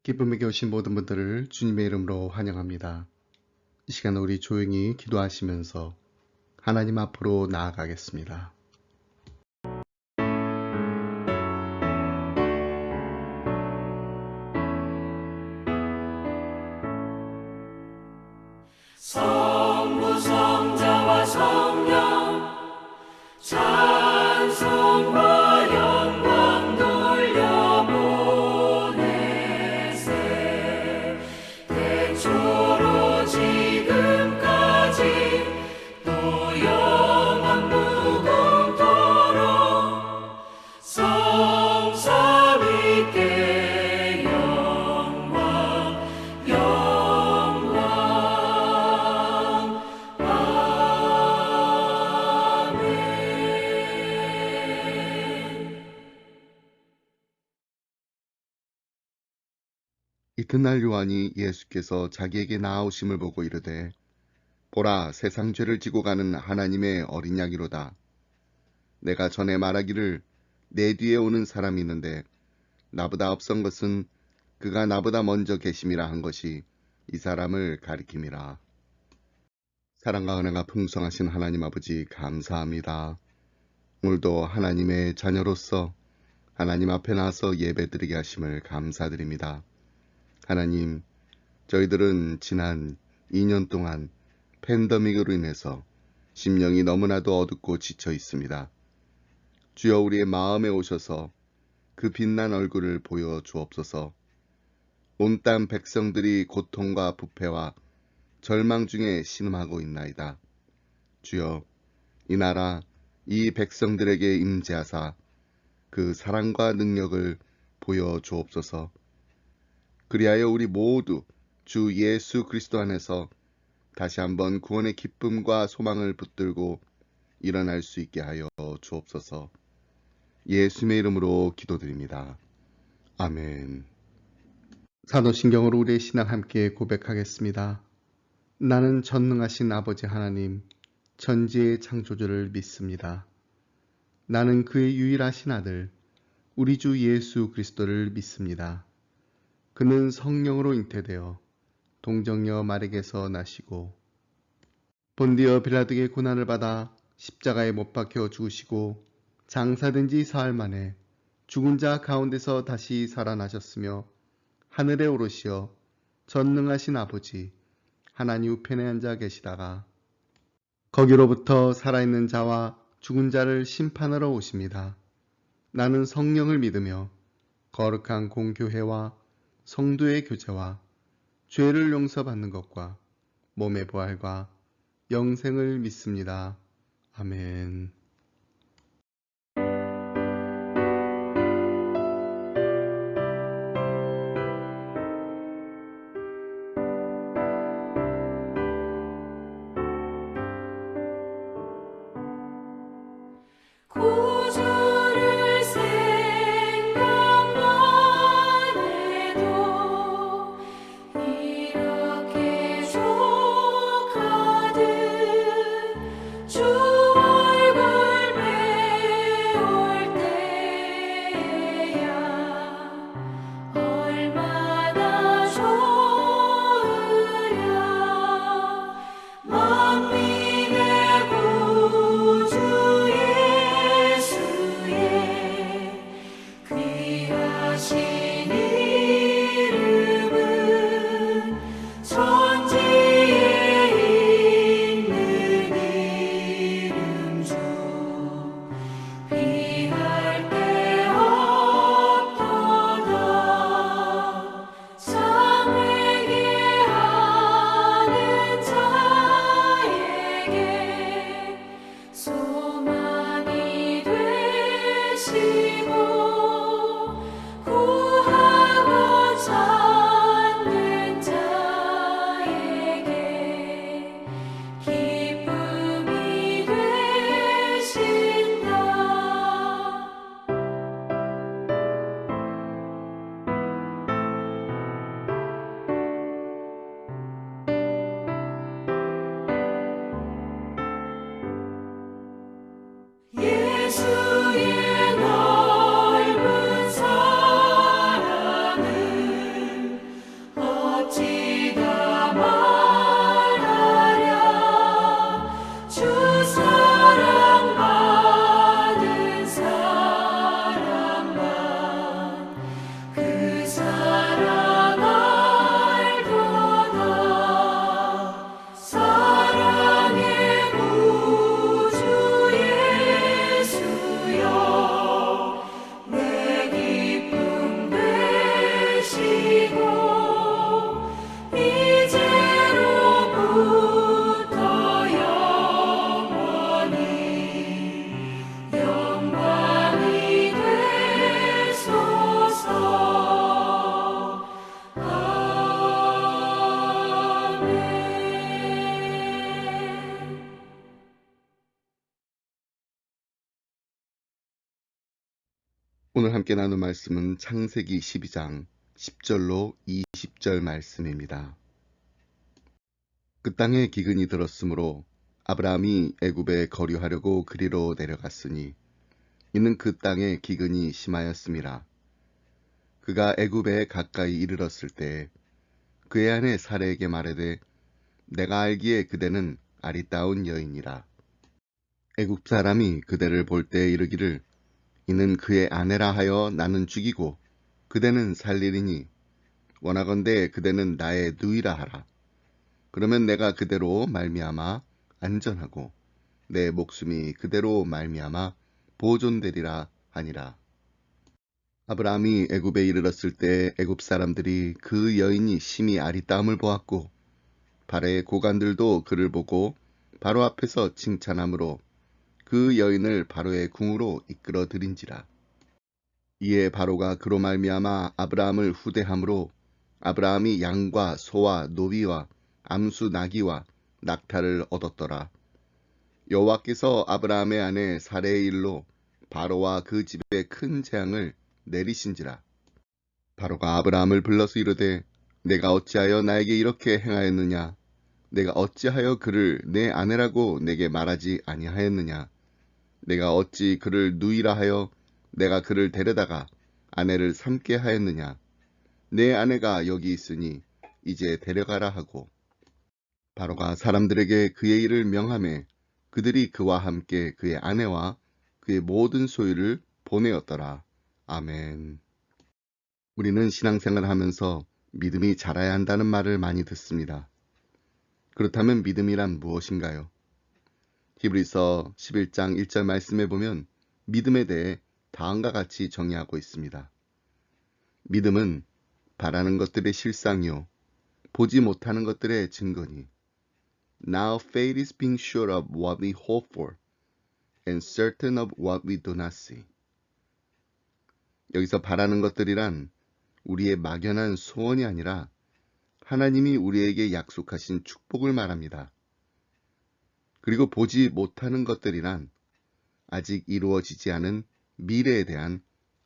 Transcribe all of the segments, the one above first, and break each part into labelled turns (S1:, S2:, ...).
S1: 기쁨에게 오신 모든 분들을 주님의 이름으로 환영합니다. 이 시간 우리 조용히 기도하시면서 하나님 앞으로 나아가겠습니다.
S2: 성부 성자와 성령 찬송과 영광 돌려보내세 태초로 지금까지 또 영원 무궁토록 성삼위께 영광 영광
S1: 이튿날 요한이 예수께서 자기에게 나아오심을 보고 이르되 보라 세상 죄를 지고 가는 하나님의 어린 양이로다. 내가 전에 말하기를 내 뒤에 오는 사람이 있는데 나보다 앞선 것은 그가 나보다 먼저 계심이라 한 것이 이 사람을 가리킴이라. 사랑과 은혜가 풍성하신 하나님 아버지 감사합니다. 오늘도 하나님의 자녀로서 하나님 앞에 나서 예배드리게 하심을 감사드립니다. 하나님, 저희들은 지난 2년 동안 팬데믹으로 인해서 심령이 너무나도 어둡고 지쳐 있습니다. 주여 우리의 마음에 오셔서 그 빛난 얼굴을 보여 주옵소서. 온 땅 백성들이 고통과 부패와 절망 중에 신음하고 있나이다. 주여, 이 나라, 이 백성들에게 임재하사 그 사랑과 능력을 보여 주옵소서. 그리하여 우리 모두 주 예수 그리스도 안에서 다시 한번 구원의 기쁨과 소망을 붙들고 일어날 수 있게 하여 주옵소서. 예수님의 이름으로 기도드립니다. 아멘. 사도신경으로 우리의 신앙 함께 고백하겠습니다. 나는 전능하신 아버지 하나님, 천지의 창조주를 믿습니다. 나는 그의 유일하신 아들, 우리 주 예수 그리스도를 믿습니다. 그는 성령으로 잉태되어 동정녀 마리에게서 나시고 본디어 빌라도의 고난을 받아 십자가에 못 박혀 죽으시고 장사된 지 사흘 만에 죽은 자 가운데서 다시 살아나셨으며 하늘에 오르시어 전능하신 아버지 하나님 우편에 앉아 계시다가 거기로부터 살아있는 자와 죽은 자를 심판하러 오십니다. 나는 성령을 믿으며 거룩한 공교회와 성도의 교제와 죄를 용서받는 것과 몸의 부활과 영생을 믿습니다. 아멘.
S2: 구주를 생각만 해도 이렇게 족하듯 주 얼굴
S1: 오늘 함께 나눌 말씀은 창세기 12장 10절로 20절 말씀입니다. 그 땅에 기근이 들었으므로 아브라함이 애굽에 거류하려고 그리로 내려갔으니 이는 그 땅에 기근이 심하였음이라. 그가 애굽에 가까이 이르렀을 때 그의 아내 사레에게 말하되 내가 알기에 그대는 아리따운 여인이라. 애굽 사람이 그대를 볼 때 이르기를 이는 그의 아내라 하여 나는 죽이고 그대는 살리리니 원하건대 그대는 나의 누이라 하라. 그러면 내가 그대로 말미암아 안전하고 내 목숨이 그대로 말미암아 보존되리라 하니라. 아브라함이 애굽에 이르렀을 때 애굽 사람들이 그 여인이 심히 아리따움을 보았고 발의 고관들도 그를 보고 바로 앞에서 칭찬함으로 그 여인을 바로의 궁으로 이끌어 들인지라. 이에 바로가 그로 말미암아 아브라함을 후대함으로 아브라함이 양과 소와 노비와 암수 나귀와 낙타를 얻었더라. 여호와께서 아브라함의 아내 사레의 일로 바로와 그 집에 큰 재앙을 내리신지라. 바로가 아브라함을 불러서 이르되 내가 어찌하여 나에게 이렇게 행하였느냐? 내가 어찌하여 그를 내 아내라고 내게 말하지 아니하였느냐? 내가 어찌 그를 누이라 하여 내가 그를 데려다가 아내를 삼게 하였느냐? 내 아내가 여기 있으니 이제 데려가라 하고 바로가 사람들에게 그의 일을 명하매 그들이 그와 함께 그의 아내와 그의 모든 소유를 보내었더라. 아멘. 우리는 신앙생활을 하면서 믿음이 자라야 한다는 말을 많이 듣습니다. 그렇다면 믿음이란 무엇인가요? 히브리서 11장 1절 말씀에 보면 믿음에 대해 다음과 같이 정의하고 있습니다. 믿음은 바라는 것들의 실상이요 보지 못하는 것들의 증거니. Now faith is being sure of what we hope for and certain of what we do not see. 여기서 바라는 것들이란 우리의 막연한 소원이 아니라 하나님이 우리에게 약속하신 축복을 말합니다. 그리고 보지 못하는 것들이란 아직 이루어지지 않은 미래에 대한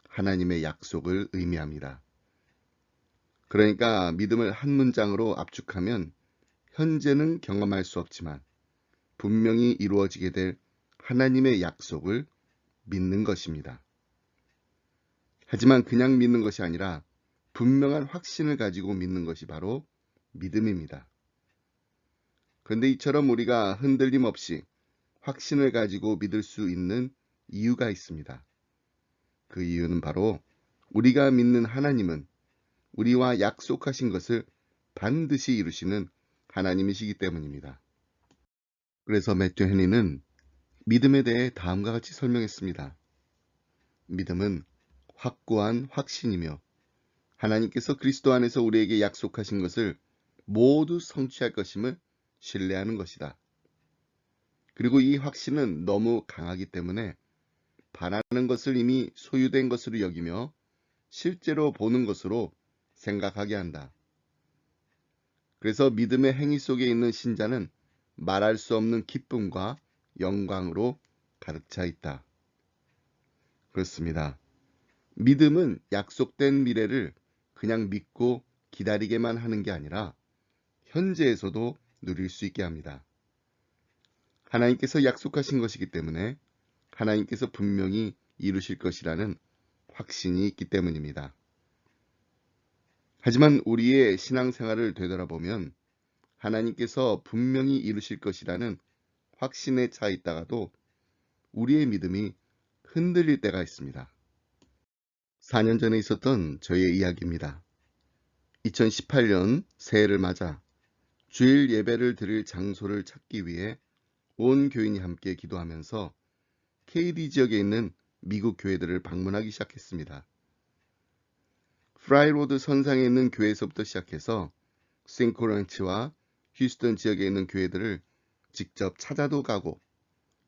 S1: 하나님의 약속을 의미합니다. 그러니까 믿음을 한 문장으로 압축하면 현재는 경험할 수 없지만 분명히 이루어지게 될 하나님의 약속을 믿는 것입니다. 하지만 그냥 믿는 것이 아니라 분명한 확신을 가지고 믿는 것이 바로 믿음입니다. 그런데 이처럼 우리가 흔들림 없이 확신을 가지고 믿을 수 있는 이유가 있습니다. 그 이유는 바로 우리가 믿는 하나님은 우리와 약속하신 것을 반드시 이루시는 하나님이시기 때문입니다. 그래서 매튜 헤니는 믿음에 대해 다음과 같이 설명했습니다. 믿음은 확고한 확신이며 하나님께서 그리스도 안에서 우리에게 약속하신 것을 모두 성취할 것임을 신뢰하는 것이다. 그리고 이 확신은 너무 강하기 때문에 바라는 것을 이미 소유된 것으로 여기며 실제로 보는 것으로 생각하게 한다. 그래서 믿음의 행위 속에 있는 신자는 말할 수 없는 기쁨과 영광으로 가득 차 있다. 그렇습니다. 믿음은 약속된 미래를 그냥 믿고 기다리게만 하는 게 아니라 현재에서도 누릴 수 있게 합니다. 하나님께서 약속하신 것이기 때문에 하나님께서 분명히 이루실 것이라는 확신이 있기 때문입니다. 하지만 우리의 신앙생활을 되돌아보면 하나님께서 분명히 이루실 것이라는 확신에 차 있다가도 우리의 믿음이 흔들릴 때가 있습니다. 4년 전에 있었던 저의 이야기입니다. 2018년 새해를 맞아 주일 예배를 드릴 장소를 찾기 위해 온 교인이 함께 기도하면서 KD 지역에 있는 미국 교회들을 방문하기 시작했습니다. 프라이로드 선상에 있는 교회에서부터 시작해서 싱코런치와 휴스턴 지역에 있는 교회들을 직접 찾아도 가고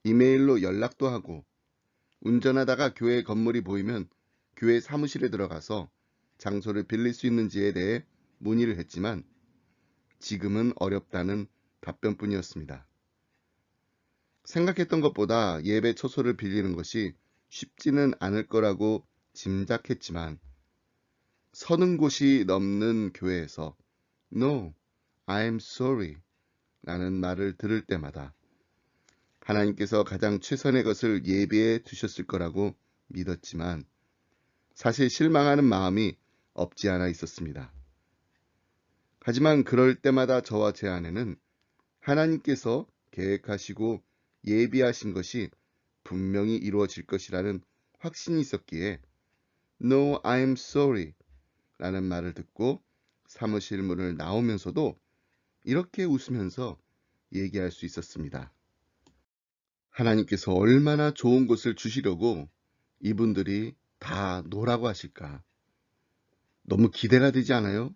S1: 이메일로 연락도 하고 운전하다가 교회 건물이 보이면 교회 사무실에 들어가서 장소를 빌릴 수 있는지에 대해 문의를 했지만 지금은 어렵다는 답변뿐이었습니다. 생각했던 것보다 예배 처소를 빌리는 것이 쉽지는 않을 거라고 짐작했지만 서는 곳이 넘는 교회에서 No, I'm sorry 라는 말을 들을 때마다 하나님께서 가장 최선의 것을 예비해 두셨을 거라고 믿었지만 사실 실망하는 마음이 없지 않아 있었습니다. 하지만 그럴 때마다 저와 제 아내는 하나님께서 계획하시고 예비하신 것이 분명히 이루어질 것이라는 확신이 있었기에 No, I'm sorry 라는 말을 듣고 사무실 문을 나오면서도 이렇게 웃으면서 얘기할 수 있었습니다. 하나님께서 얼마나 좋은 것을 주시려고 이분들이 다 노라고 하실까? 너무 기대가 되지 않아요?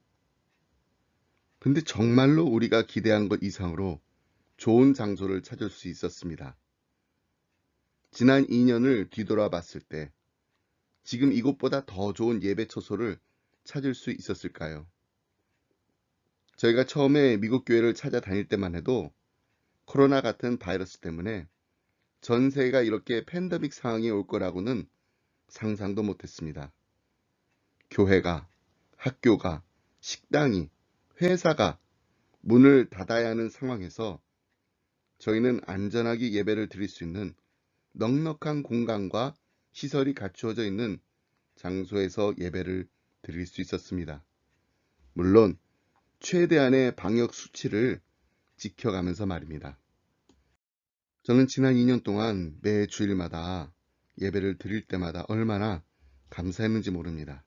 S1: 근데 정말로 우리가 기대한 것 이상으로 좋은 장소를 찾을 수 있었습니다. 지난 2년을 뒤돌아봤을 때 지금 이곳보다 더 좋은 예배 처소를 찾을 수 있었을까요? 저희가 처음에 미국 교회를 찾아다닐 때만 해도 코로나 같은 바이러스 때문에 전 세계가 이렇게 팬데믹 상황이 올 거라고는 상상도 못했습니다. 교회가, 학교가, 식당이, 회사가 문을 닫아야 하는 상황에서 저희는 안전하게 예배를 드릴 수 있는 넉넉한 공간과 시설이 갖추어져 있는 장소에서 예배를 드릴 수 있었습니다. 물론 최대한의 방역 수치를 지켜가면서 말입니다. 저는 지난 2년 동안 매 주일마다 예배를 드릴 때마다 얼마나 감사했는지 모릅니다.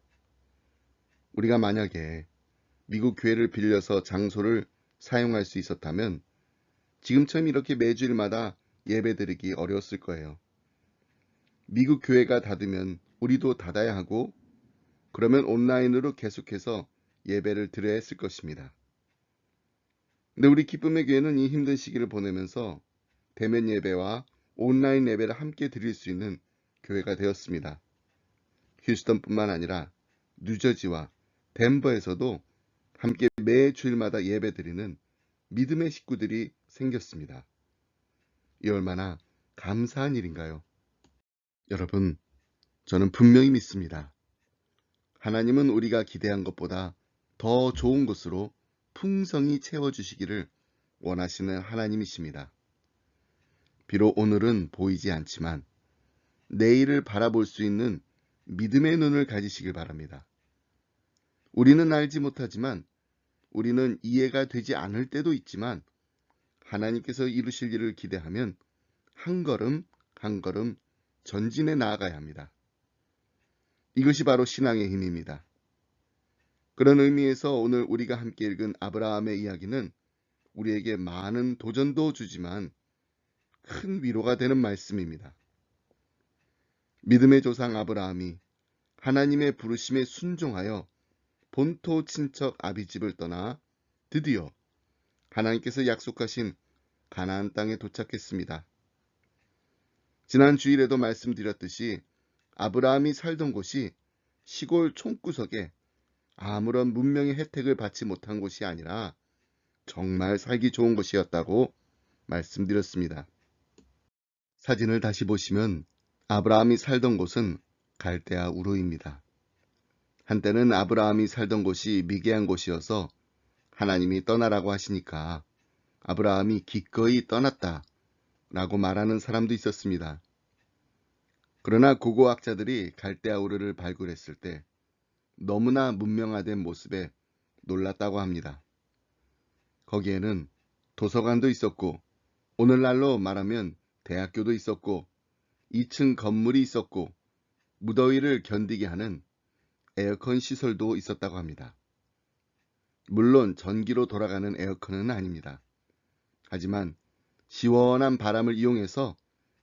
S1: 우리가 만약에 미국 교회를 빌려서 장소를 사용할 수 있었다면 지금처럼 이렇게 매주일마다 예배 드리기 어려웠을 거예요. 미국 교회가 닫으면 우리도 닫아야 하고 그러면 온라인으로 계속해서 예배를 드려야 했을 것입니다. 근데 우리 기쁨의 교회는 이 힘든 시기를 보내면서 대면 예배와 온라인 예배를 함께 드릴 수 있는 교회가 되었습니다. 휴스턴뿐만 아니라 뉴저지와 덴버에서도 함께 매 주일마다 예배 드리는 믿음의 식구들이 생겼습니다. 이 얼마나 감사한 일인가요? 여러분, 저는 분명히 믿습니다. 하나님은 우리가 기대한 것보다 더 좋은 것으로 풍성히 채워주시기를 원하시는 하나님이십니다. 비록 오늘은 보이지 않지만 내일을 바라볼 수 있는 믿음의 눈을 가지시길 바랍니다. 우리는 알지 못하지만 우리는 이해가 되지 않을 때도 있지만 하나님께서 이루실 일을 기대하면 한 걸음 한 걸음 전진해 나아가야 합니다. 이것이 바로 신앙의 힘입니다. 그런 의미에서 오늘 우리가 함께 읽은 아브라함의 이야기는 우리에게 많은 도전도 주지만 큰 위로가 되는 말씀입니다. 믿음의 조상 아브라함이 하나님의 부르심에 순종하여 본토 친척 아비집을 떠나 드디어 하나님께서 약속하신 가나안 땅에 도착했습니다. 지난 주일에도 말씀드렸듯이 아브라함이 살던 곳이 시골 촌구석에 아무런 문명의 혜택을 받지 못한 곳이 아니라 정말 살기 좋은 곳이었다고 말씀드렸습니다. 사진을 다시 보시면 아브라함이 살던 곳은 갈대아 우르입니다. 한때는 아브라함이 살던 곳이 미개한 곳이어서 하나님이 떠나라고 하시니까 아브라함이 기꺼이 떠났다 라고 말하는 사람도 있었습니다. 그러나 고고학자들이 갈대아 우르를 발굴했을 때 너무나 문명화된 모습에 놀랐다고 합니다. 거기에는 도서관도 있었고 오늘날로 말하면 대학교도 있었고 2층 건물이 있었고 무더위를 견디게 하는 에어컨 시설도 있었다고 합니다. 물론 전기로 돌아가는 에어컨은 아닙니다. 하지만 시원한 바람을 이용해서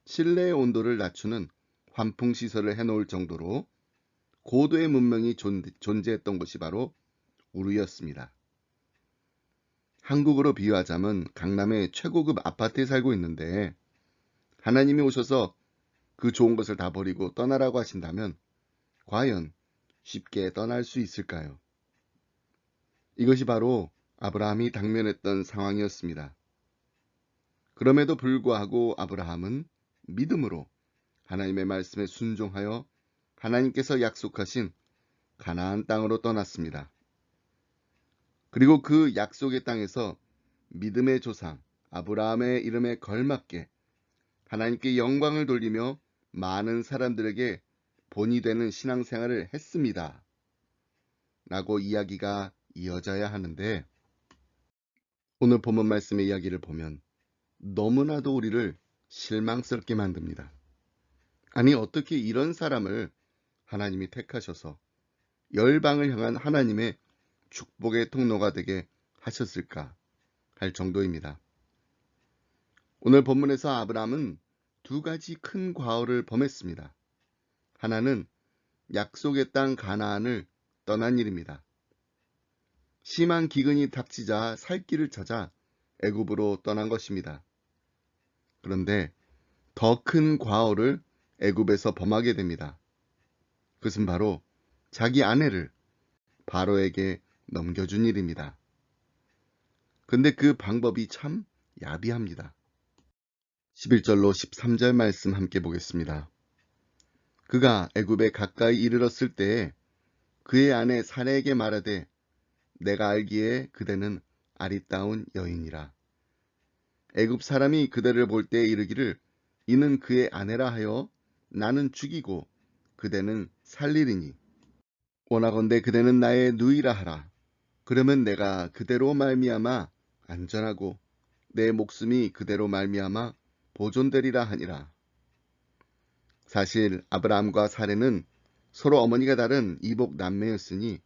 S1: 실내의 온도를 낮추는 환풍 시설을 해놓을 정도로 고도의 문명이 존재했던 곳이 바로 우르였습니다. 한국으로 비유하자면 강남의 최고급 아파트에 살고 있는데 하나님이 오셔서 그 좋은 것을 다 버리고 떠나라고 하신다면 과연 쉽게 떠날 수 있을까요? 이것이 바로 아브라함이 당면했던 상황이었습니다. 그럼에도 불구하고 아브라함은 믿음으로 하나님의 말씀에 순종하여 하나님께서 약속하신 가나안 땅으로 떠났습니다. 그리고 그 약속의 땅에서 믿음의 조상 아브라함의 이름에 걸맞게 하나님께 영광을 돌리며 많은 사람들에게 본이 되는 신앙생활을 했습니다. 라고 이야기가 이어져야 하는데, 오늘 본문 말씀의 이야기를 보면 너무나도 우리를 실망스럽게 만듭니다. 아니, 어떻게 이런 사람을 하나님이 택하셔서 열방을 향한 하나님의 축복의 통로가 되게 하셨을까 할 정도입니다. 오늘 본문에서 아브라함은 두 가지 큰 과오를 범했습니다. 하나는 약속의 땅 가나안을 떠난 일입니다. 심한 기근이 닥치자 살 길을 찾아 애굽으로 떠난 것입니다. 그런데 더 큰 과오를 애굽에서 범하게 됩니다. 그것은 바로 자기 아내를 바로에게 넘겨준 일입니다. 근데 그 방법이 참 야비합니다. 11절로 13절 말씀 함께 보겠습니다. 그가 애굽에 가까이 이르렀을 때에 그의 아내 사레에게 말하되 내가 알기에 그대는 아리따운 여인이라. 애굽 사람이 그대를 볼 때에 이르기를 이는 그의 아내라 하여 나는 죽이고 그대는 살리리니 원하건대 그대는 나의 누이라 하라. 그러면 내가 그대로 말미암아 안전하고 내 목숨이 그대로 말미암아 보존되리라 하니라. 사실 아브라함과 사레는 서로 어머니가 다른 이복 남매였으니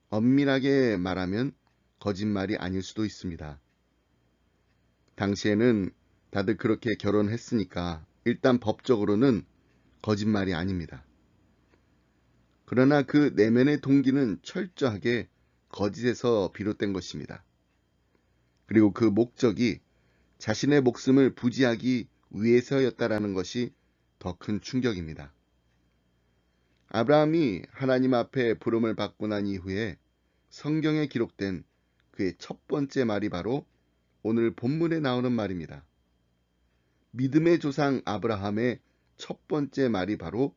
S1: 엄밀하게 말하면 거짓말이 아닐 수도 있습니다. 당시에는 다들 그렇게 결혼했으니까 일단 법적으로는 거짓말이 아닙니다. 그러나 그 내면의 동기는 철저하게 거짓에서 비롯된 것입니다. 그리고 그 목적이 자신의 목숨을 부지하기 위해서였다라는 것이 더 큰 충격입니다. 아브라함이 하나님 앞에 부름을 받고 난 이후에 성경에 기록된 그의 첫 번째 말이 바로 오늘 본문에 나오는 말입니다. 믿음의 조상 아브라함의 첫 번째 말이 바로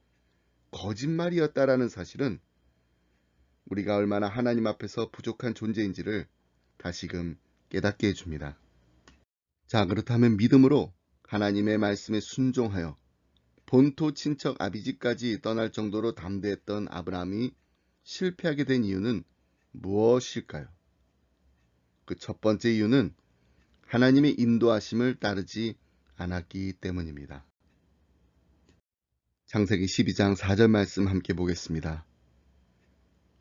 S1: 거짓말이었다라는 사실은 우리가 얼마나 하나님 앞에서 부족한 존재인지를 다시금 깨닫게 해줍니다. 자, 그렇다면 믿음으로 하나님의 말씀에 순종하여 본토 친척 아비집까지 떠날 정도로 담대했던 아브라함이 실패하게 된 이유는 무엇일까요? 그 첫 번째 이유는 하나님의 인도하심을 따르지 않았기 때문입니다. 창세기 12장 4절 말씀 함께 보겠습니다.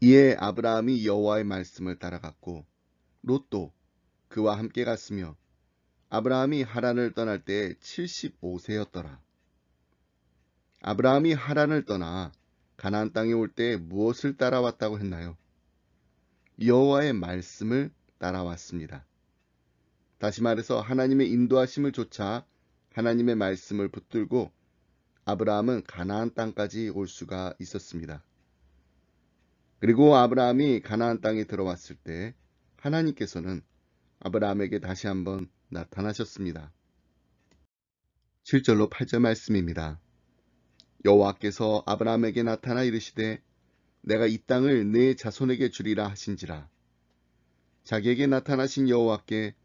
S1: 이에 아브라함이 여호와의 말씀을 따라갔고 롯도 그와 함께 갔으며 아브라함이 하란을 떠날 때 75세였더라. 아브라함이 하란을 떠나 가나안 땅에 올 때 무엇을 따라왔다고 했나요? 여호와의 말씀을 따라왔습니다. 다시 말해서 하나님의 인도하심을 좇아 하나님의 말씀을 붙들고 아브라함은 가나안 땅까지 올 수가 있었습니다. 그리고 아브라함이 가나안 땅에 들어왔을 때 하나님께서는 아브라함에게 다시 한번 나타나셨습니다. 7절로 8절 말씀입니다. 여호와께서 아브라함에게 나타나 이르시되 내가 이 땅을 네 자손에게 주리라 하신지라. 자기에게 나타나신 여호와께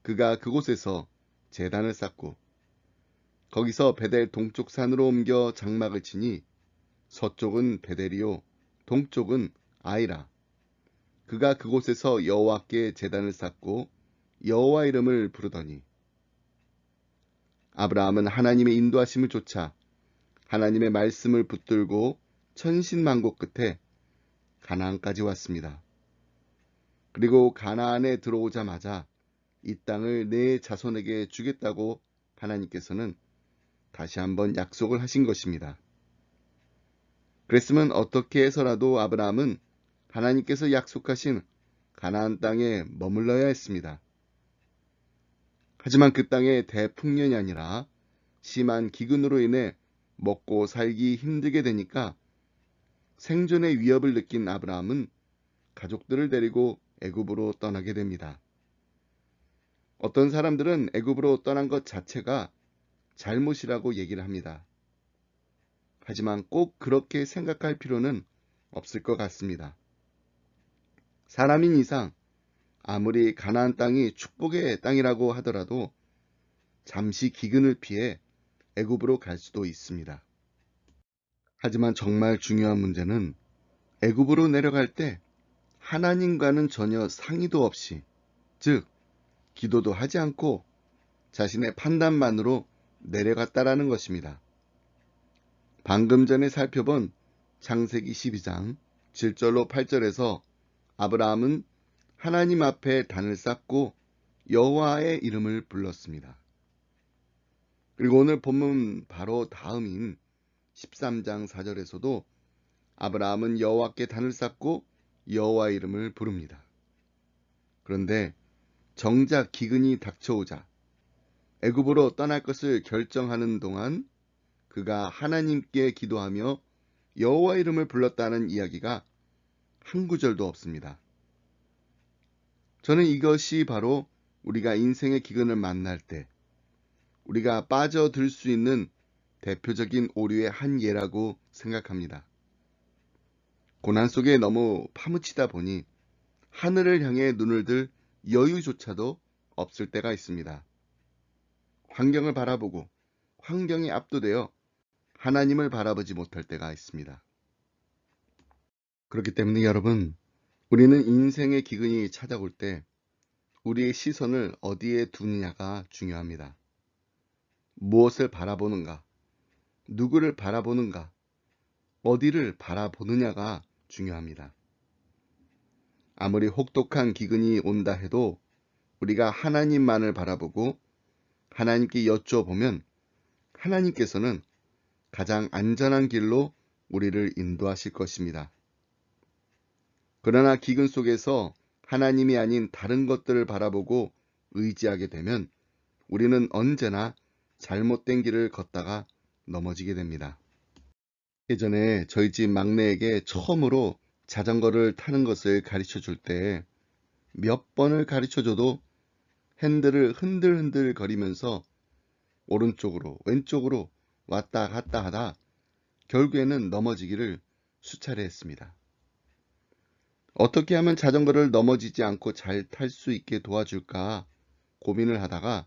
S1: 그가 그곳에서 제단을 쌓고 거기서 베델 동쪽 산으로 옮겨 장막을 치니 서쪽은 베델이요 동쪽은 아이라. 그가 그곳에서 여호와께 제단을 쌓고 여호와 이름을 부르더니 아브라함은 하나님의 인도하심을 좇아 하나님의 말씀을 붙들고 천신만고 끝에 가나안까지 왔습니다. 그리고 가나안에 들어오자마자 이 땅을 내 자손에게 주겠다고 하나님께서는 다시 한번 약속을 하신 것입니다. 그랬으면 어떻게 해서라도 아브라함은 하나님께서 약속하신 가나안 땅에 머물러야 했습니다. 하지만 그 땅에 대풍년이 아니라 심한 기근으로 인해 먹고 살기 힘들게 되니까 생존의 위협을 느낀 아브라함은 가족들을 데리고 애굽으로 떠나게 됩니다. 어떤 사람들은 애굽으로 떠난 것 자체가 잘못이라고 얘기를 합니다. 하지만 꼭 그렇게 생각할 필요는 없을 것 같습니다. 사람인 이상 아무리 가나안 땅이 축복의 땅이라고 하더라도 잠시 기근을 피해 애굽으로 갈 수도 있습니다. 하지만 정말 중요한 문제는 애굽으로 내려갈 때 하나님과는 전혀 상의도 없이, 즉 기도도 하지 않고 자신의 판단만으로 내려갔다라는 것입니다. 방금 전에 살펴본 창세기 12장 7절로 8절에서 아브라함은 하나님 앞에 단을 쌓고 여호와의 이름을 불렀습니다. 그리고 오늘 본문 바로 다음인 13장 4절에서도 아브라함은 여호와께 단을 쌓고 여호와의 이름을 부릅니다. 그런데 정작 기근이 닥쳐오자 애굽으로 떠날 것을 결정하는 동안 그가 하나님께 기도하며 여호와 이름을 불렀다는 이야기가 한 구절도 없습니다. 저는 이것이 바로 우리가 인생의 기근을 만날 때 우리가 빠져들 수 있는 대표적인 오류의 한 예라고 생각합니다. 고난 속에 너무 파묻히다 보니 하늘을 향해 눈을 들 여유조차도 없을 때가 있습니다. 환경을 바라보고 환경에 압도되어 하나님을 바라보지 못할 때가 있습니다. 그렇기 때문에 여러분, 우리는 인생의 기근이 찾아올 때 우리의 시선을 어디에 두느냐가 중요합니다. 무엇을 바라보는가, 누구를 바라보는가, 어디를 바라보느냐가 중요합니다. 아무리 혹독한 기근이 온다 해도 우리가 하나님만을 바라보고 하나님께 여쭤보면 하나님께서는 가장 안전한 길로 우리를 인도하실 것입니다. 그러나 기근 속에서 하나님이 아닌 다른 것들을 바라보고 의지하게 되면 우리는 언제나 잘못된 길을 걷다가 넘어지게 됩니다. 예전에 저희 집 막내에게 처음으로 자전거를 타는 것을 가르쳐 줄 때 몇 번을 가르쳐 줘도 핸들을 흔들흔들 거리면서 오른쪽으로 왼쪽으로 왔다 갔다 하다 결국에는 넘어지기를 수차례 했습니다. 어떻게 하면 자전거를 넘어지지 않고 잘 탈 수 있게 도와줄까 고민을 하다가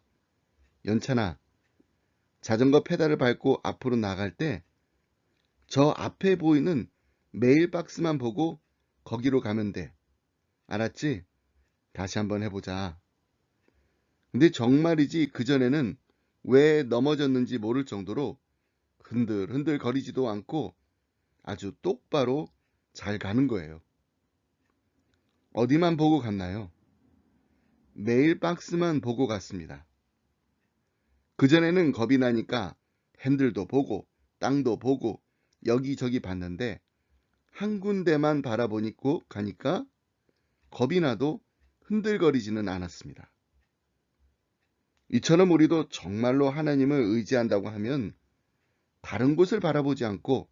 S1: 연찬아, 자전거 페달을 밟고 앞으로 나갈 때 저 앞에 보이는 메일박스만 보고 거기로 가면 돼. 알았지? 다시 한번 해보자. 근데 정말이지 그전에는 왜 넘어졌는지 모를 정도로 흔들흔들 거리지도 않고 아주 똑바로 잘 가는 거예요. 어디만 보고 갔나요? 메일박스만 보고 갔습니다. 그전에는 겁이 나니까 핸들도 보고 땅도 보고 여기저기 봤는데 한 군데만 바라보니까 가니까 겁이 나도 흔들거리지는 않았습니다. 이처럼 우리도 정말로 하나님을 의지한다고 하면 다른 곳을 바라보지 않고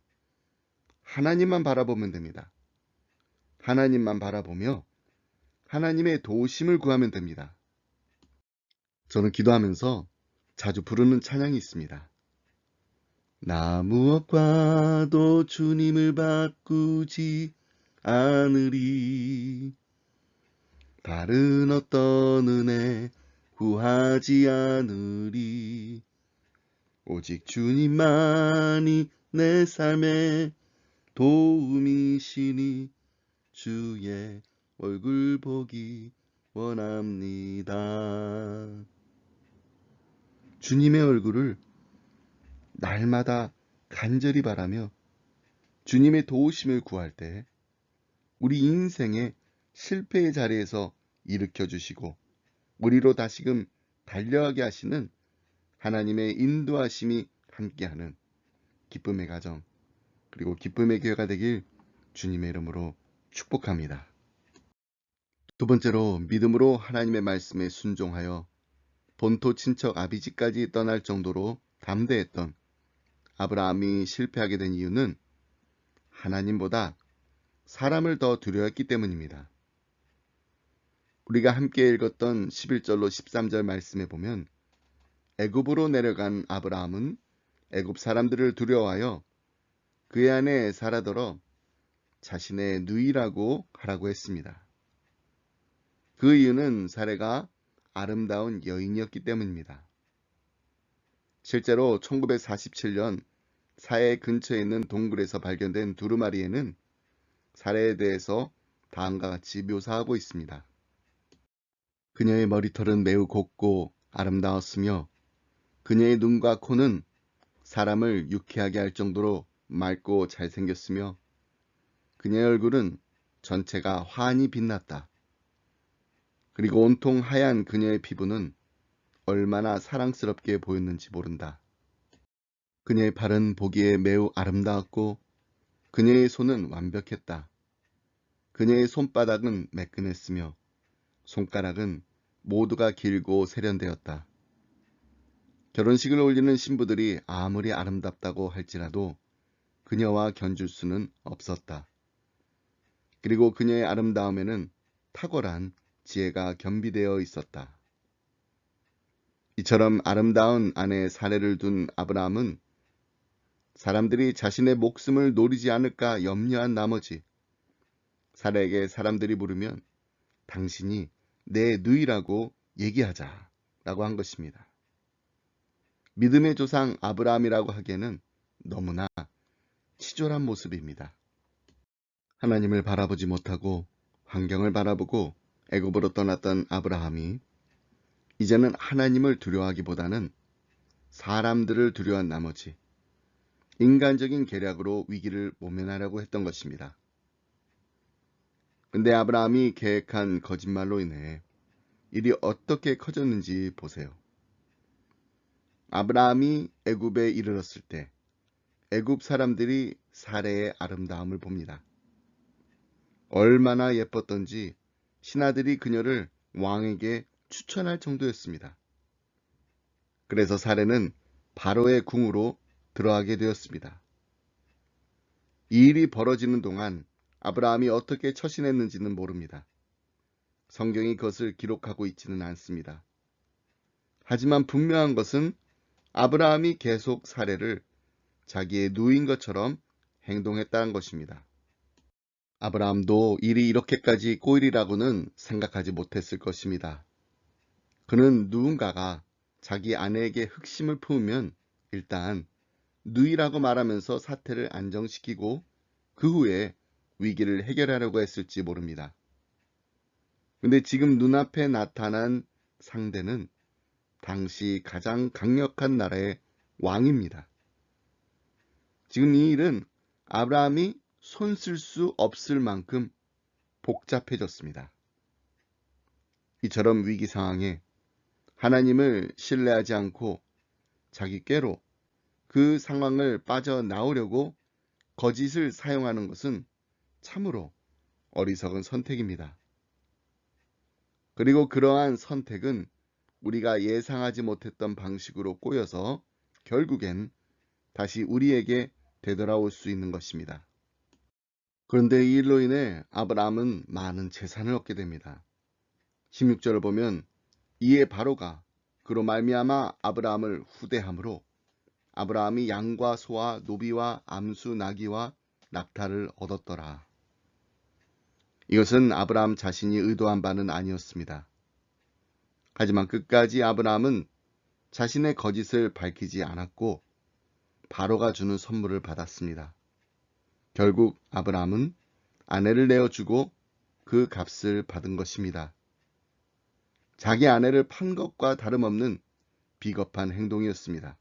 S1: 하나님만 바라보면 됩니다. 하나님만 바라보며 하나님의 도우심을 구하면 됩니다. 저는 기도하면서 자주 부르는 찬양이 있습니다. 나 무엇과도 주님을 바꾸지 않으리. 다른 어떤 은혜 구하지 않으리. 오직 주님만이 내 삶의 도움이시니 주의 얼굴 보기 원합니다. 주님의 얼굴을 날마다 간절히 바라며 주님의 도우심을 구할 때 우리 인생의 실패의 자리에서 일으켜 주시고 우리로 다시금 달려가게 하시는 하나님의 인도하심이 함께하는 기쁨의 가정 그리고 기쁨의 교회가 되길 주님의 이름으로 축복합니다. 두 번째로 믿음으로 하나님의 말씀에 순종하여 본토 친척 아비집까지 떠날 정도로 담대했던 아브라함이 실패하게 된 이유는 하나님보다 사람을 더 두려워했기 때문입니다. 우리가 함께 읽었던 11절로 13절 말씀에 보면 애굽으로 내려간 아브라함은 애굽 사람들을 두려워하여 그의 아내 사라더러 자신의 누이라고 하라고 했습니다. 그 이유는 사레가 아름다운 여인이었기 때문입니다. 실제로 1947년 사해 근처에 있는 동굴에서 발견된 두루마리에는 사레에 대해서 다음과 같이 묘사하고 있습니다. 그녀의 머리털은 매우 곱고 아름다웠으며 그녀의 눈과 코는 사람을 유쾌하게 할 정도로 맑고 잘생겼으며 그녀의 얼굴은 전체가 환히 빛났다. 그리고 온통 하얀 그녀의 피부는 얼마나 사랑스럽게 보였는지 모른다. 그녀의 팔은 보기에 매우 아름다웠고 그녀의 손은 완벽했다. 그녀의 손바닥은 매끈했으며 손가락은 모두가 길고 세련되었다. 결혼식을 올리는 신부들이 아무리 아름답다고 할지라도 그녀와 견줄 수는 없었다. 그리고 그녀의 아름다움에는 탁월한 지혜가 겸비되어 있었다. 이처럼 아름다운 아내 사레를 둔 아브라함은 사람들이 자신의 목숨을 노리지 않을까 염려한 나머지 사레에게 사람들이 물으면 당신이 내 누이라고 얘기하자라고 한 것입니다. 믿음의 조상 아브라함이라고 하기에는 너무나 치졸한 모습입니다. 하나님을 바라보지 못하고 환경을 바라보고 애굽으로 떠났던 아브라함이 이제는 하나님을 두려워하기보다는 사람들을 두려워한 나머지 인간적인 계략으로 위기를 모면하려고 했던 것입니다. 근데 아브라함이 계획한 거짓말로 인해 일이 어떻게 커졌는지 보세요. 아브라함이 애굽에 이르렀을 때 애굽 사람들이 사레의 아름다움을 봅니다. 얼마나 예뻤던지 신하들이 그녀를 왕에게 추천할 정도였습니다. 그래서 사레는 바로의 궁으로 들어가게 되었습니다. 이 일이 벌어지는 동안 아브라함이 어떻게 처신했는지는 모릅니다. 성경이 그것을 기록하고 있지는 않습니다. 하지만 분명한 것은 아브라함이 계속 사레를 자기의 누이인 것처럼 행동했다는 것입니다. 아브라함도 일이 이렇게까지 꼬이리라고는 생각하지 못했을 것입니다. 그는 누군가가 자기 아내에게 흑심을 품으면 일단 누이라고 말하면서 사태를 안정시키고 그 후에 위기를 해결하려고 했을지 모릅니다. 근데 지금 눈앞에 나타난 상대는 당시 가장 강력한 나라의 왕입니다. 지금 이 일은 아브라함이 손 쓸 수 없을 만큼 복잡해졌습니다. 이처럼 위기 상황에 하나님을 신뢰하지 않고 자기 꾀로 그 상황을 빠져나오려고 거짓을 사용하는 것은 참으로 어리석은 선택입니다. 그리고 그러한 선택은 우리가 예상하지 못했던 방식으로 꼬여서 결국엔 다시 우리에게 되돌아올 수 있는 것입니다. 그런데 이 일로 인해 아브라함은 많은 재산을 얻게 됩니다. 16절을 보면 이에 바로가 그로 말미암아 아브라함을 후대함으로 아브라함이 양과 소와 노비와 암수 나귀와 낙타를 얻었더라. 이것은 아브라함 자신이 의도한 바는 아니었습니다. 하지만 끝까지 아브라함은 자신의 거짓을 밝히지 않았고 바로가 주는 선물을 받았습니다. 결국 아브라함은 아내를 내어주고 그 값을 받은 것입니다. 자기 아내를 판 것과 다름없는 비겁한 행동이었습니다.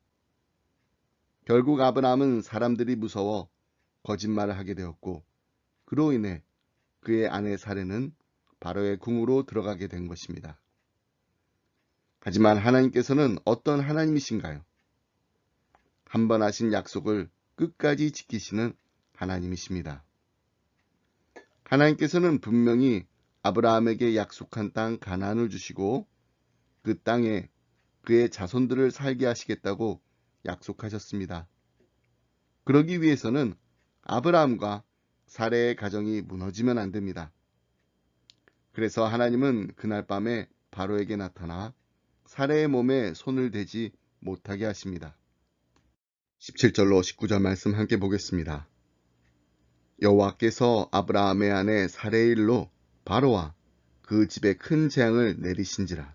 S1: 결국 아브라함은 사람들이 무서워 거짓말을 하게 되었고 그로 인해 그의 아내 사레는 바로의 궁으로 들어가게 된 것입니다. 하지만 하나님께서는 어떤 하나님이신가요? 한 번 하신 약속을 끝까지 지키시는 하나님이십니다. 하나님께서는 분명히 아브라함에게 약속한 땅 가나안을 주시고 그 땅에 그의 자손들을 살게 하시겠다고 약속하셨습니다. 그러기 위해서는 아브라함과 사레의 가정이 무너지면 안 됩니다. 그래서 하나님은 그날 밤에 바로에게 나타나 사레의 몸에 손을 대지 못하게 하십니다. 17절로 19절 말씀 함께 보겠습니다. 여호와께서 아브라함의 아내 사레의 일로 바로와 그 집에 큰 재앙을 내리신지라.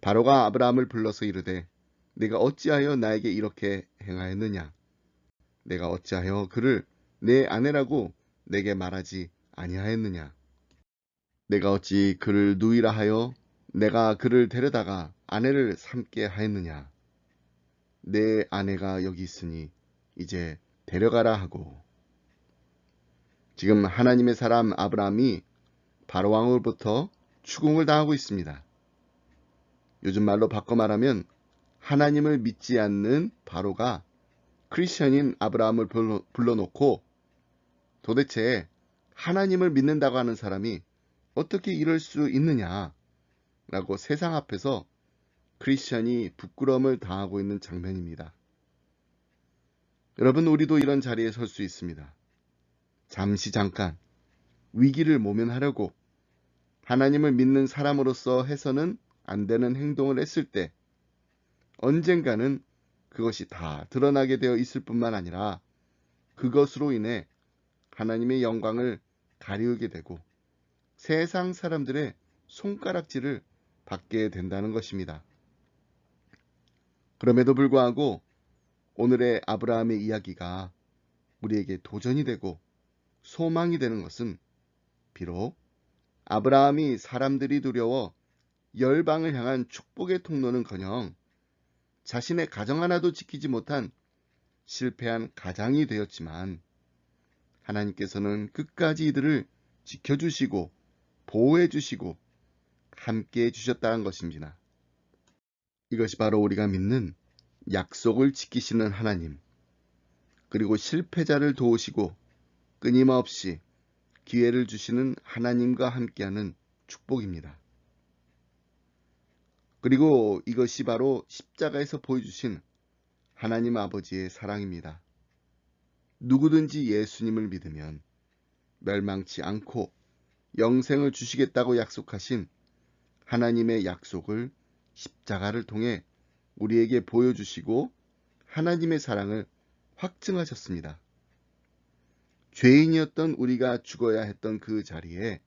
S1: 바로가 아브라함을 불러서 이르되 내가 어찌하여 나에게 이렇게 행하였느냐? 내가 어찌하여 그를 내 아내라고 내게 말하지 아니하였느냐? 내가 어찌 그를 누이라 하여 내가 그를 데려다가 아내를 삼게 하였느냐? 내 아내가 여기 있으니 이제 데려가라 하고. 지금 하나님의 사람 아브라함이 바로 왕으로부터 추궁을 당하고 있습니다. 요즘 말로 바꿔 말하면 하나님을 믿지 않는 바로가 크리스천인 아브라함을 불러놓고 도대체 하나님을 믿는다고 하는 사람이 어떻게 이럴 수 있느냐 라고 세상 앞에서 크리스천이 부끄러움을 당하고 있는 장면입니다. 여러분, 우리도 이런 자리에 설 수 있습니다. 잠깐 위기를 모면하려고 하나님을 믿는 사람으로서 해서는 안 되는 행동을 했을 때 언젠가는 그것이 다 드러나게 되어 있을 뿐만 아니라 그것으로 인해 하나님의 영광을 가리우게 되고 세상 사람들의 손가락질을 받게 된다는 것입니다. 그럼에도 불구하고 오늘의 아브라함의 이야기가 우리에게 도전이 되고 소망이 되는 것은 비록 아브라함이 사람들이 두려워 열방을 향한 축복의 통로는커녕 자신의 가정 하나도 지키지 못한 실패한 가장이 되었지만 하나님께서는 끝까지 이들을 지켜주시고 보호해주시고 함께해 주셨다는 것입니다. 이것이 바로 우리가 믿는 약속을 지키시는 하나님, 그리고 실패자를 도우시고 끊임없이 기회를 주시는 하나님과 함께하는 축복입니다. 그리고 이것이 바로 십자가에서 보여주신 하나님 아버지의 사랑입니다. 누구든지 예수님을 믿으면 멸망치 않고 영생을 주시겠다고 약속하신 하나님의 약속을 십자가를 통해 우리에게 보여주시고 하나님의 사랑을 확증하셨습니다. 죄인이었던 우리가 죽어야 했던 그 자리에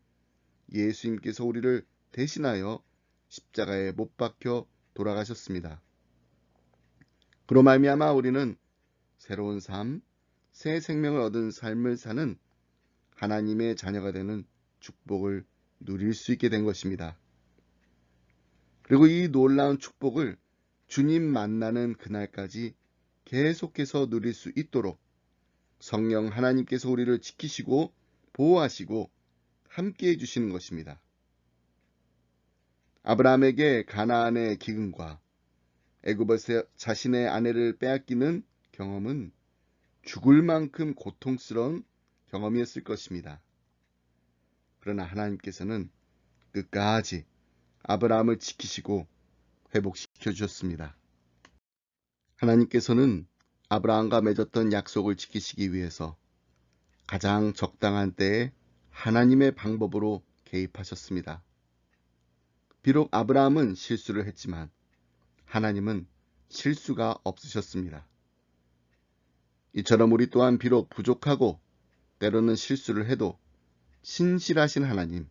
S1: 예수님께서 우리를 대신하여 십자가에 못 박혀 돌아가셨습니다. 그로 말미암아 우리는 새로운 삶, 새 생명을 얻은 삶을 사는 하나님의 자녀가 되는 축복을 누릴 수 있게 된 것입니다. 그리고 이 놀라운 축복을 주님 만나는 그날까지 계속해서 누릴 수 있도록 성령 하나님께서 우리를 지키시고 보호하시고 함께해 주시는 것입니다. 아브라함에게 가나안의 기근과 애굽에서 자신의 아내를 빼앗기는 경험은 죽을 만큼 고통스러운 경험이었을 것입니다. 그러나 하나님께서는 끝까지 아브라함을 지키시고 회복시켜 주셨습니다. 하나님께서는 아브라함과 맺었던 약속을 지키시기 위해서 가장 적당한 때에 하나님의 방법으로 개입하셨습니다. 비록 아브라함은 실수를 했지만 하나님은 실수가 없으셨습니다. 이처럼 우리 또한 비록 부족하고 때로는 실수를 해도 신실하신 하나님,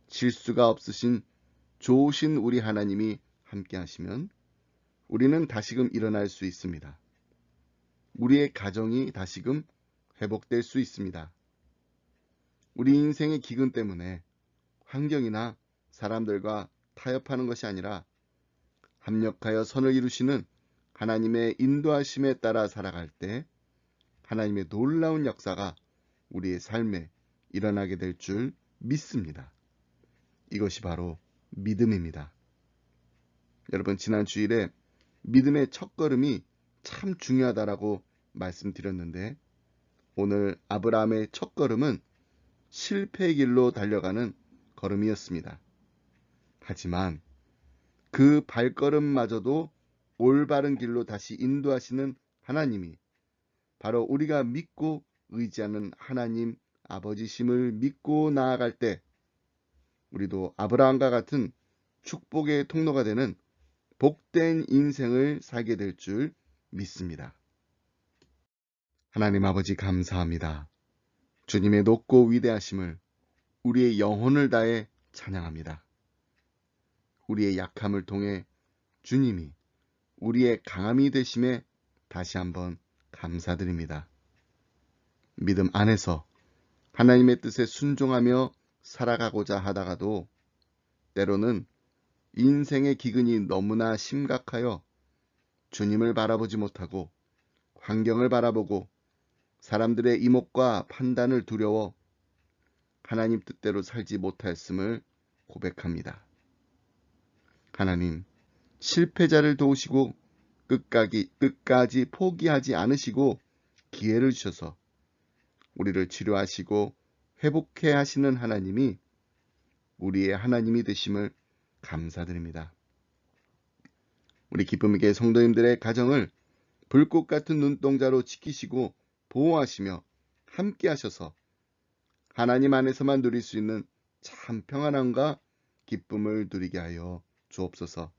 S1: 실수가 없으신 좋으신 우리 하나님이 함께 하시면 우리는 다시금 일어날 수 있습니다. 우리의 가정이 다시금 회복될 수 있습니다. 우리 인생의 기근 때문에 환경이나 사람들과 타협하는 것이 아니라 합력하여 선을 이루시는 하나님의 인도하심에 따라 살아갈 때 하나님의 놀라운 역사가 우리의 삶에 일어나게 될 줄 믿습니다. 이것이 바로 믿음입니다. 여러분, 지난 주일에 믿음의 첫걸음이 참 중요하다라고 말씀드렸는데 오늘 아브라함의 첫걸음은 실패의 길로 달려가는 걸음이었습니다. 하지만 그 발걸음마저도 올바른 길로 다시 인도하시는 하나님이 바로 우리가 믿고 의지하는 하나님 아버지심을 믿고 나아갈 때 우리도 아브라함과 같은 축복의 통로가 되는 복된 인생을 살게 될 줄 믿습니다. 하나님 아버지 감사합니다. 주님의 높고 위대하심을 우리의 영혼을 다해 찬양합니다. 우리의 약함을 통해 주님이 우리의 강함이 되심에 다시 한번 감사드립니다. 믿음 안에서 하나님의 뜻에 순종하며 살아가고자 하다가도 때로는 인생의 기근이 너무나 심각하여 주님을 바라보지 못하고 환경을 바라보고 사람들의 이목과 판단을 두려워 하나님 뜻대로 살지 못하였음을 고백합니다. 하나님, 실패자를 도우시고 끝까지 포기하지 않으시고 기회를 주셔서 우리를 치료하시고 회복해 하시는 하나님이 우리의 하나님이 되심을 감사드립니다. 우리 기쁨있게 성도님들의 가정을 불꽃 같은 눈동자로 지키시고 보호하시며 함께 하셔서 하나님 안에서만 누릴 수 있는 참 평안함과 기쁨을 누리게 하여 주옵소서.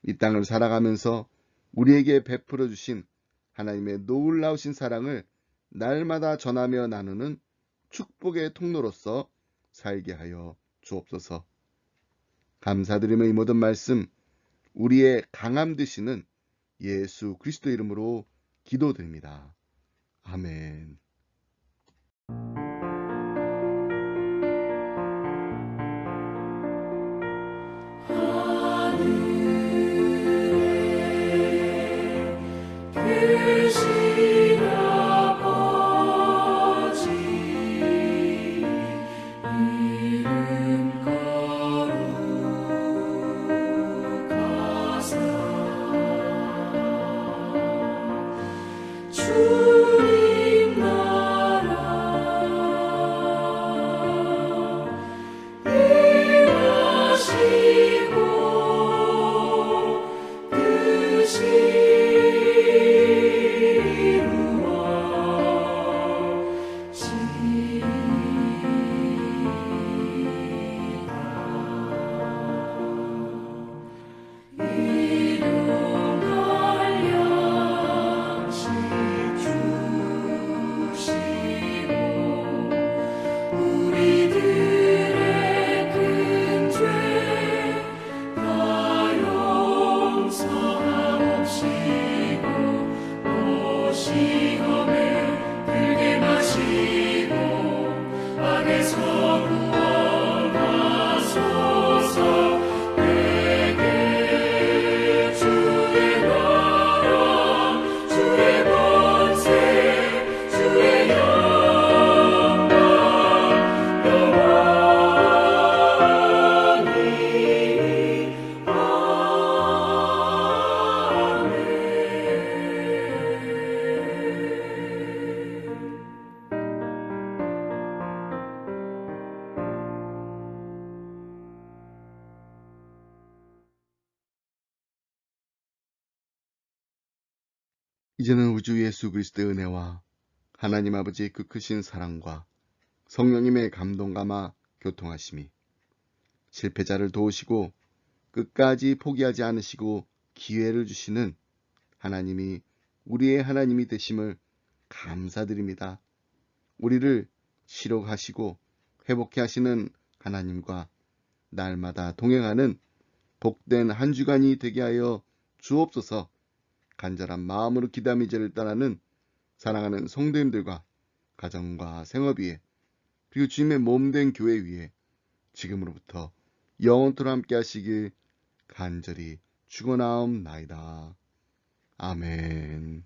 S1: 이 땅을 살아가면서 우리에게 베풀어 주신 하나님의 놀라우신 사랑을 날마다 전하며 나누는 축복의 통로로서 살게 하여 주옵소서. 감사드리며 이 모든 말씀 우리의 강함 되시는 예수 그리스도 이름으로 기도드립니다. 아멘.
S2: 크신 아버지 이름 거룩하사 주님 나라 임하시고 뜻이 시험에 들게 마시고 악에서 구원하소서. 내게 주의 나라 주의 권세 주의 영광 영원히
S1: 이제는 우주 예수 그리스도의 은혜와 하나님 아버지의 그 크신 사랑과 성령님의 감동감화 교통하심이 실패자를 도우시고 끝까지 포기하지 않으시고 기회를 주시는 하나님이 우리의 하나님이 되심을 감사드립니다. 우리를 치료하시고 회복해 하시는 하나님과 날마다 동행하는 복된 한 주간이 되게 하여 주옵소서. 간절한 마음으로 기도하며 이제를 떠나는 사랑하는 성도님들과 가정과 생업 위에 그리고 주님의 몸된 교회 위에 지금으로부터 영원토록 함께 하시길 간절히 축원하옵나이다. 아멘.